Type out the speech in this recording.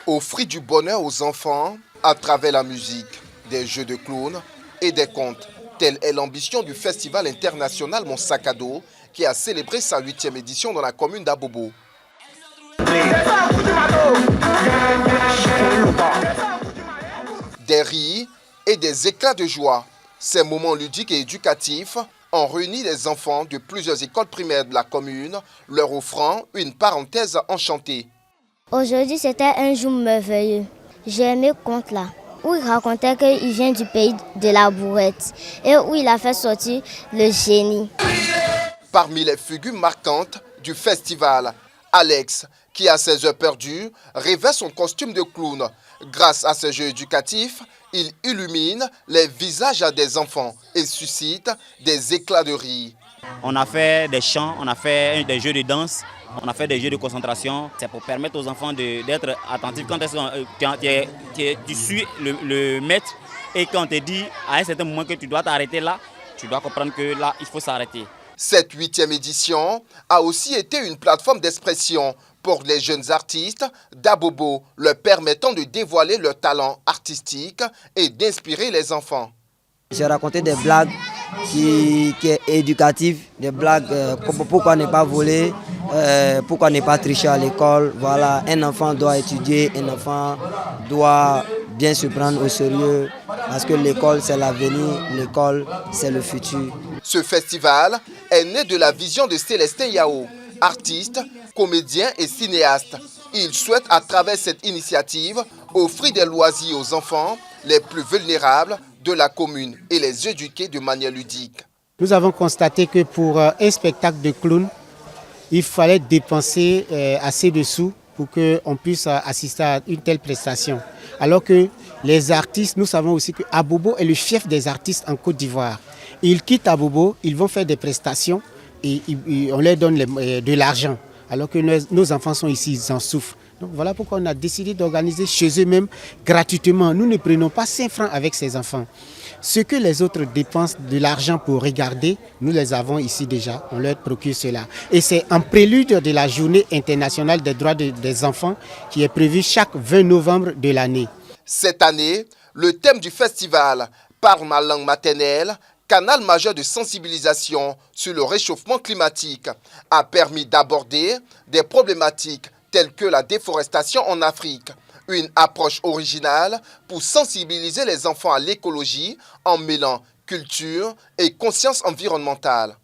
Offrir du bonheur aux enfants à travers la musique, des jeux de clowns et des contes. Telle est l'ambition du Festival international Mon Sac à Dos qui a célébré sa 8e édition dans la commune d'Abobo. Des rires et des éclats de joie. Ces moments ludiques et éducatifs ont réuni les enfants de plusieurs écoles primaires de la commune, leur offrant une parenthèse enchantée. Aujourd'hui, c'était un jour merveilleux. J'ai aimé le conte là, où il racontait qu'il vient du pays de la bourrette et où il a fait sortir le génie. Parmi les figures marquantes du festival, Alex, qui à ses heures perdues, rêvait son costume de clown. Grâce à ces jeux éducatifs, il illumine les visages des enfants et suscite des éclats de rire. On a fait des chants, on a fait des jeux de danse, on a fait des jeux de concentration. C'est pour permettre aux enfants d'être attentifs quand tu suis le maître et quand on te dit à un certain moment que tu dois t'arrêter là, tu dois comprendre que là, il faut s'arrêter. Cette 8e édition a aussi été une plateforme d'expression pour les jeunes artistes d'Abobo, leur permettant de dévoiler leur talent artistique et d'inspirer les enfants. J'ai raconté des blagues qui est éducatives, des blagues pourquoi ne pas voler, pourquoi ne pas tricher à l'école. Voilà, un enfant doit étudier, un enfant doit bien se prendre au sérieux parce que l'école c'est l'avenir, l'école c'est le futur. Ce festival est né de la vision de Célestin Yao, artiste, comédien et cinéaste. Il souhaite à travers cette initiative offrir des loisirs aux enfants les plus vulnérables de la commune et les éduquer de manière ludique. Nous avons constaté que pour un spectacle de clown, il fallait dépenser assez de sous pour qu'on puisse assister à une telle prestation. Alors que les artistes, nous savons aussi que Abobo est le fief des artistes en Côte d'Ivoire. Ils quittent Abobo, ils vont faire des prestations et on leur donne de l'argent. Alors que nos enfants sont ici, ils en souffrent. Donc voilà pourquoi on a décidé d'organiser chez eux-mêmes gratuitement. Nous ne prenons pas 5 francs avec ces enfants. Ce que les autres dépensent de l'argent pour regarder, nous les avons ici déjà, on leur procure cela. Et c'est en prélude de la journée internationale des droits des enfants qui est prévue chaque 20 novembre de l'année. Cette année, le thème du festival « Parle ma langue maternelle », canal majeur de sensibilisation sur le réchauffement climatique, a permis d'aborder des problématiques telles que la déforestation en Afrique. Une approche originale pour sensibiliser les enfants à l'écologie en mêlant culture et conscience environnementale.